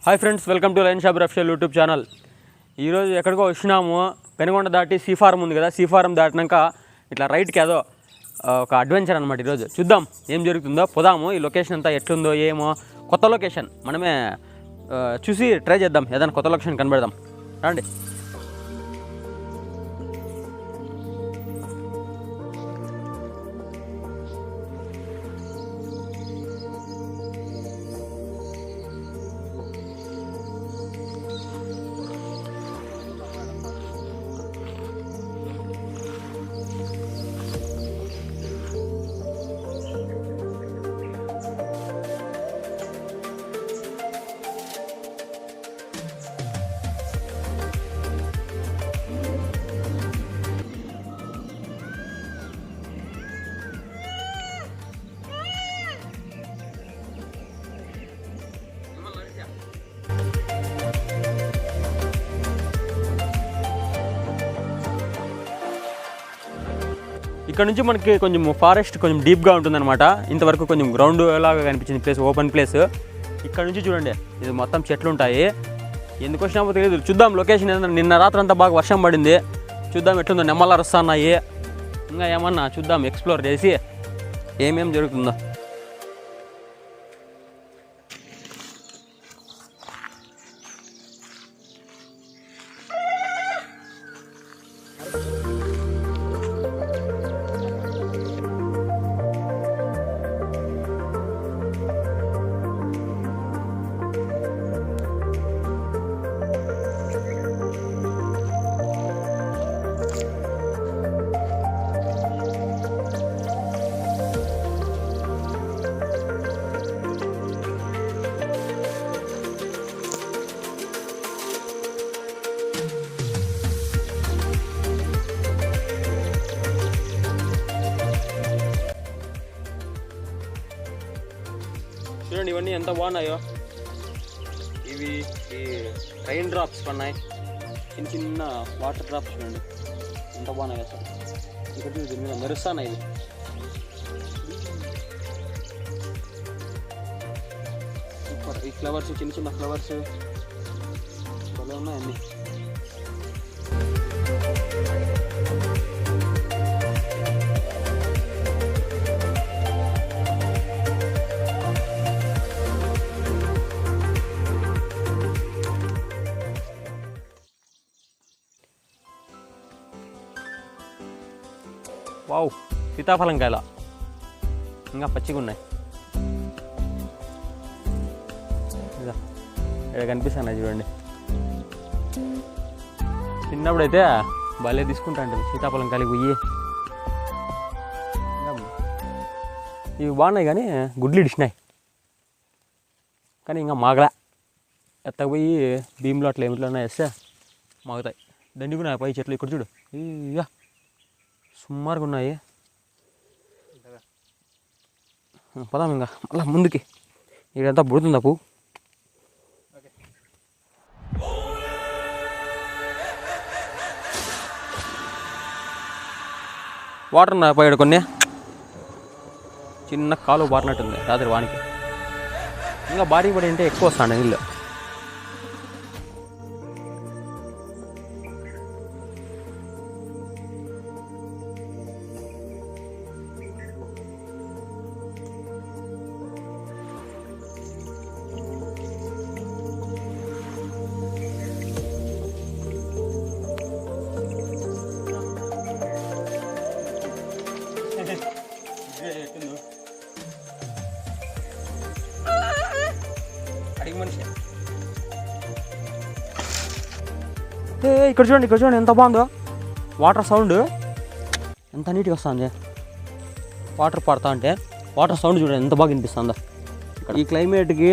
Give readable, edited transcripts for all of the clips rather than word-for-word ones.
Hi friends, welcome to line shop official YouTube channel. ఈరోజు ఎక్కడికో వచ్చినాము. పెనుగొండ దాటి సీ ఫారం ఉంది కదా, సీ ఫారం దాటినాక ఇట్లా రైట్కి ఏదో ఒక అడ్వెంచర్ అనమాట. ఈరోజు చూద్దాం ఏం జరుగుతుందో, పోదాము. ఈ లొకేషన్ అంతా ఎట్లుందో ఏమో, కొత్త లొకేషన్, మనమే చూసి ట్రై చేద్దాం. ఏదైనా కొత్త లొకేషన్ కనబెడదాం, రండి. ఇక్కడ నుంచి మనకి కొంచెం ఫారెస్ట్ కొంచెం డీప్గా ఉంటుందన్నమాట. ఇంతవరకు కొంచెం గ్రౌండ్ లాగా కనిపించింది ప్లేస్, ఓపెన్ ప్లేస్. ఇక్కడ నుంచి చూడండి, ఇది మొత్తం చెట్లు ఉంటాయి. ఎందుకు వచ్చినామో తెలియదు. చూద్దాం లొకేషన్ ఏదన్నా. నిన్న రాత్రి అంతా బాగా వర్షం పడింది. చూద్దాం ఎట్లుందో, నెమ్మలు అరుస్తున్నాయి. ఇంకా ఏమన్నా చూద్దాం, ఎక్స్ప్లోర్ చేసి ఏమేం జరుగుతుందో. చూడండి ఇవన్నీ ఎంత బాగున్నాయో. ఇవి ఈ రైన్ డ్రాప్స్ పన్నాయి, చిన్న చిన్న వాటర్ డ్రాప్స్. చూడండి ఎంత బాగున్నాయి అసలు. ఇంకొకటి దీని మీద మెరుస్తున్నాయి. ఇది సూపర్. ఈ ఫ్లవర్స్, చిన్న చిన్న ఫ్లవర్స్ భలే ఉన్నాయి అన్నీ. వావ్, సీతాఫలం కాయల ఇంకా పచ్చిగా ఉన్నాయి. ఇక్కడ కనిపిస్తున్నాయి చూడండి. చిన్నప్పుడైతే భలే తీసుకుంటా ఉంటుంది సీతాఫలం కాయలు పోయి. ఇవి బాగున్నాయి కానీ గుడ్లు ఇడిచినాయి, కానీ ఇంకా మాగలా. ఎత్తకపోయి భీములు అట్లా ఏమిట్లోనే వేస్తే మాగుతాయి. దండిగున్నాయి పై చెట్లు. ఇక్కడ చూడు, ఇక సుమారుగా ఉన్నాయి. పదాం ఇంకా మళ్ళీ ముందుకి. ఇదంతా పుడుతుందా పువ్వు. వాటర్ ఉన్నాయి పైడ కొన్ని. చిన్న కాలువ బారినట్టుంది రాత్రి వానికి. ఇంకా భారీ పడి ఉంటే ఎక్కువ వస్తాండి నీళ్ళు. ఇక్కడ చూడండి, ఇక్కడ చూడండి ఎంత బాగుందో. వాటర్ సౌండ్ ఎంత నీట్గా వస్తుంది. వాటర్ పడతా అంటే వాటర్ సౌండ్ చూడండి ఎంత బాగా వినిపిస్తుందో. ఈ క్లైమేట్కి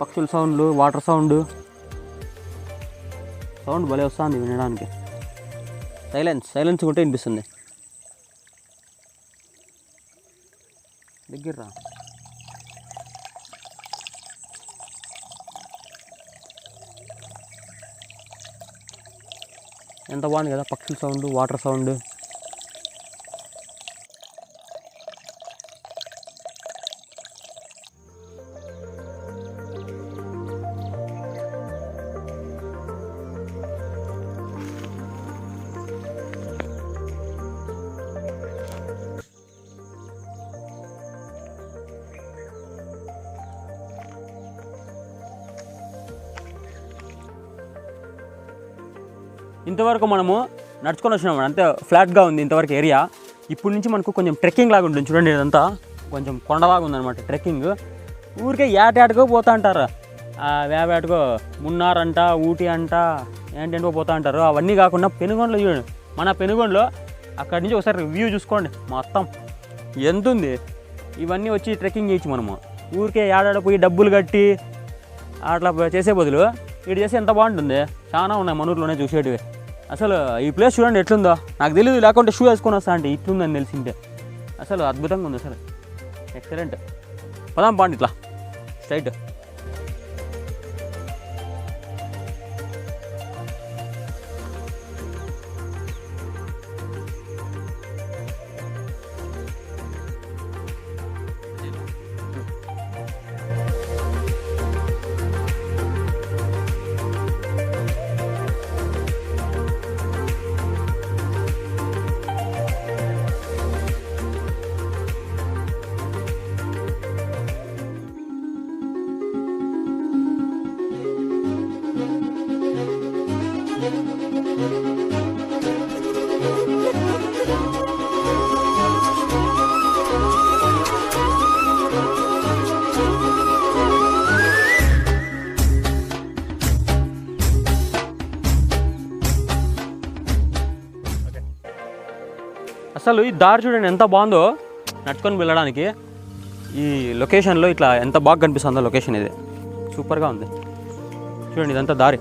పక్షుల సౌండ్లు, వాటర్ సౌండ్ భలే వస్తుంది వినడానికి. సైలెన్స్ ఉంటే వినిపిస్తుంది. దగ్గర ఎంత బాగుంది కదా, పక్షుల సౌండ్, వాటర్ సౌండ్. ఇంతవరకు మనము నడుచుకొని వచ్చినాము, అంతే ఫ్లాట్గా ఉంది ఇంతవరకు ఏరియా. ఇప్పుడు నుంచి మనకు కొంచెం ట్రెక్కింగ్ లాగా ఉంటుంది చూడండి, ఇదంతా కొంచెం కొండలాగా ఉందన్నమాట ట్రెక్కింగ్. ఊరికే ఏటాటకో పోతా అంటారు, వేటాటకో మున్నార్ అంట, ఊటీ అంట, ఏంటంటో పోతా అంటారు. అవన్నీ కాకుండా పెనుగొండలో చూడండి, మన పెనుగొండలో అక్కడి నుంచి ఒకసారి వ్యూ చూసుకోండి మొత్తం ఎంత ఉంది. ఇవన్నీ వచ్చి ట్రెక్కింగ్ చేయొచ్చు మనము. ఊరికే ఏడాడ పోయి డబ్బులు కట్టి అట్లా చేసే బదులు ఇటు చేస్తే ఎంత బాగుంటుంది. చాలా ఉన్నాయి మన ఊర్లోనే చూసేటివి. అసలు ఈ ప్లేస్ చూడండి ఎట్లుందో, నాకు తెలియదు, లేకుంటే షూ వేసుకొని వస్తా అంటే ఇట్లుందని తెలిసింటే. అసలు అద్భుతంగా ఉంది, అసలు ఎక్సలెంట్. పదాం బాండి ఇట్లా స్ట్రైట్. అసలు ఈ దారి చూడండి ఎంత బాగుందో నడుచుకొని వెళ్ళడానికి. ఈ లొకేషన్లో ఇట్లా ఎంత బాగా కనిపిస్తుందో లొకేషన్, ఇది సూపర్గా ఉంది చూడండి. ఇదంతా దారి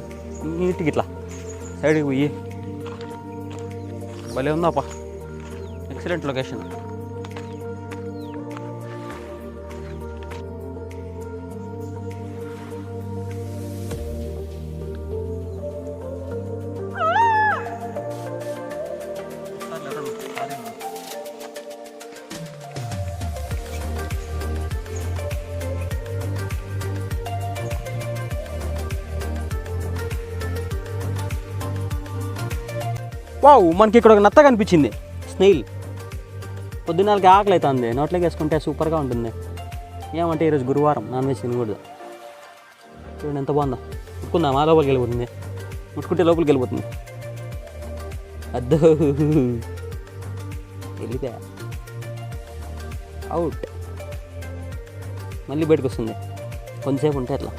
నీట్గా ఇట్లా సైడ్కి పోయి భలే ఉందాపా, ఎక్సలెంట్ లొకేషన్. వావ్, మనకి ఇక్కడ ఒక నత్త కనిపించింది, స్నేల్. పొద్దున్నకి ఆకలి అవుతుంది, నోట్లోకి వేసుకుంటే సూపర్గా ఉంటుంది. ఏమంటే ఈరోజు గురువారం, నాన్ వెజ్ తినకూడదు. చూడండి ఎంత బాగుందో. ముట్టుకుందా మా లోపలికి వెళ్ళిపోతుంది, ముట్టుకుంటే లోపలికి వెళ్ళిపోతుంది. అద్దు వెళ్ళిపోయా, అవుట్. మళ్ళీ బయటకు వస్తుంది, కొంతసేపు ఉంటే అట్లా.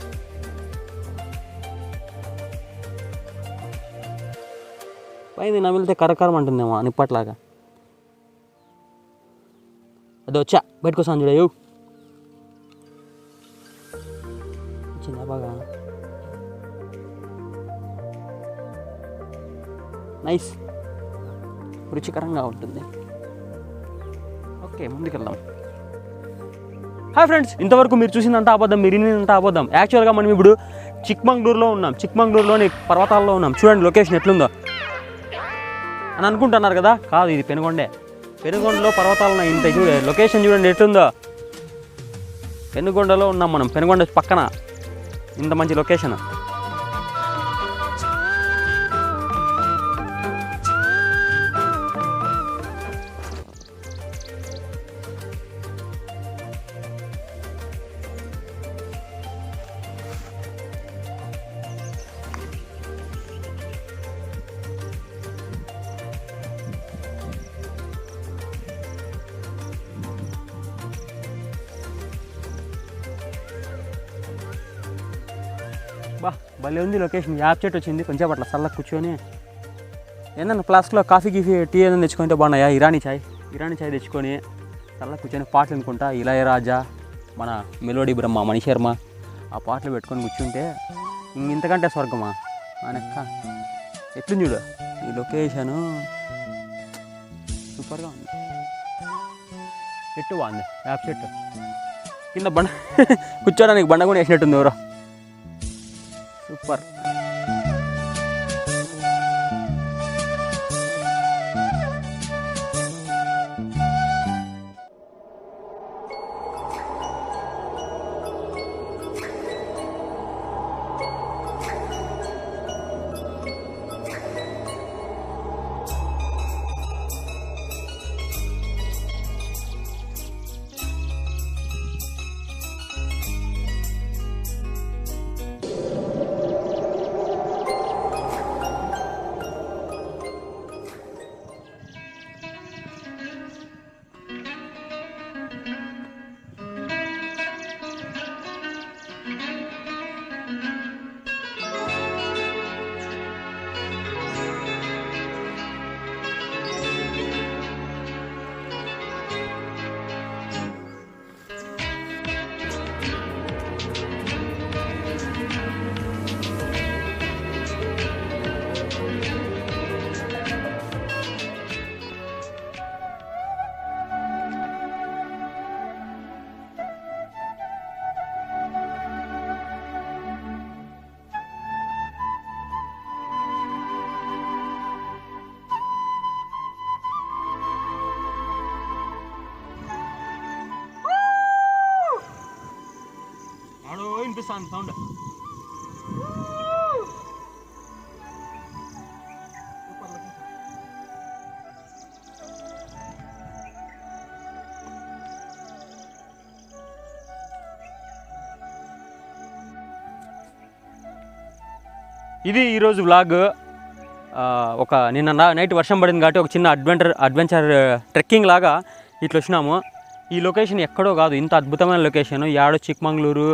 పైన నమిలితే కరకరం అంటుందేమో నిప్పట్లాగా. అది వచ్చా బయటకు వస్తాను చూడ. వచ్చిందా బాగా, నైస్, రుచికరంగా ఉంటుంది. ఓకే ముందుకెళ్దాం. హాయ్ ఫ్రెండ్స్, ఇంతవరకు మీరు చూసిందంతా అబద్ధం, మీరు వినిందంతా అబద్ధం. యాక్చువల్గా మనం ఇప్పుడు చిక్మంగళూరులో ఉన్నాం, చిక్మంగళూరులోని పర్వతాల్లో ఉన్నాం. చూడండి లొకేషన్ ఎట్లుందో అని అనుకుంటున్నారు కదా, కాదు ఇది పెనుగొండే. పెనుగొండలో పర్వతాలు ఉన్నాయి ఇంత. చూడ లొకేషన్ చూడండి ఎట్లుందో. పెనుగొండలో ఉన్నాం మనం, పెనుగొండ పక్కన ఇంత మంచి లొకేషన్. బా భలే ఉంది లొకేషన్. యాప్ చెట్టు వచ్చింది, కొంచెం అట్లా చల్లగా కూర్చొని ఏందన్నా ఫ్లాస్క్లో కాఫీ టీ ఏదైనా తెచ్చుకుంటే బాగున్నాయా. ఇరానీ చాయ్ తెచ్చుకొని చల్లగా కూర్చొని పాటలు అనుకుంటా, ఇళయరాజా, మన మెలోడీ బ్రహ్మ, మణిశర్మ ఆ పాటలు పెట్టుకొని కూర్చుంటే ఇంతకంటే స్వర్గమా మనక్క. ఎట్లుంది చూడు ఈ లొకేషను, సూపర్గా ఉంది. చెట్టు బాగుంది, యాప్ చెట్టు కింద కూర్చోడానికి బండ కూడా వేసినట్టుంది ఎవరో. సూపర్. వినిపిస్తుంది సౌండ్. ఇది ఈరోజు వ్లాగ్. ఒక నిన్న నైట్ వర్షం పడింది కాబట్టి ఒక చిన్న అడ్వెంచర్ ట్రెక్కింగ్ లాగా ఇట్లా వచ్చినాము. ఈ లొకేషన్ ఎక్కడో కాదు, ఇంత అద్భుతమైన లొకేషన్ యాడో చిక్మంగళూరు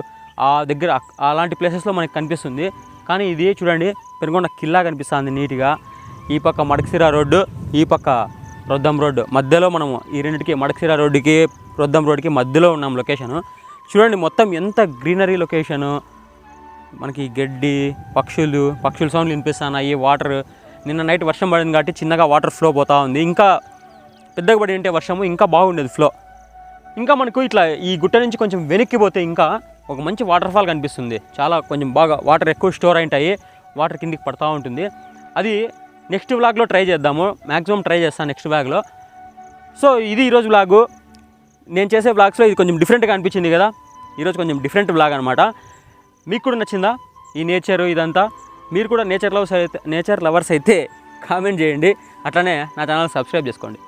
ఆ దగ్గర అలాంటి ప్లేసెస్లో మనకి కనిపిస్తుంది. కానీ ఇది చూడండి పెనుగొండ కిల్లా కనిపిస్తుంది నీట్గా. ఈ పక్క మడకశిర రోడ్డు, ఈ పక్క రొద్దం రోడ్డు మధ్యలో మనము ఈ రెండింటికి మడకశిర రోడ్డుకి రొద్దం రోడ్డుకి మధ్యలో ఉన్నాం లొకేషను. చూడండి మొత్తం ఎంత గ్రీనరీ లొకేషను. మనకి గడ్డి పక్షుల సౌండ్లు వినిపిస్తున్నాయి. వాటర్ నిన్న నైట్ వర్షం పడింది కాబట్టి చిన్నగా వాటర్ ఫ్లో పోతూ ఉంది. ఇంకా పెద్దగా పడి ఉంటే వర్షము ఇంకా బాగుండేది ఫ్లో. ఇంకా మనకు ఇట్లా ఈ గుట్ట నుంచి కొంచెం వెనక్కి పోతే ఇంకా ఒక మంచి వాటర్ ఫాల్ కనిపిస్తుంది. చాలా కొంచెం బాగా వాటర్ ఎక్కువ స్టోర్ అయింటాయి, వాటర్ కిందికి పడుతూ ఉంటుంది. అది నెక్స్ట్ వ్లాగ్లో ట్రై చేద్దాము, మ్యాక్సిమం ట్రై చేస్తాను నెక్స్ట్ వ్లాగ్లో. సో ఇది ఈరోజు వ్లాగు. నేను చేసే వ్లాగ్స్లో ఇది కొంచెం డిఫరెంట్గా అనిపించింది కదా, ఈరోజు కొంచెం డిఫరెంట్ వ్లాగ్ అనమాట. మీకు కూడా నచ్చిందా ఈ నేచరు ఇదంతా? మీరు కూడా నేచర్ లవర్స్ అయితే కామెంట్ చేయండి. అట్లనే నా ఛానల్ సబ్స్క్రైబ్ చేసుకోండి.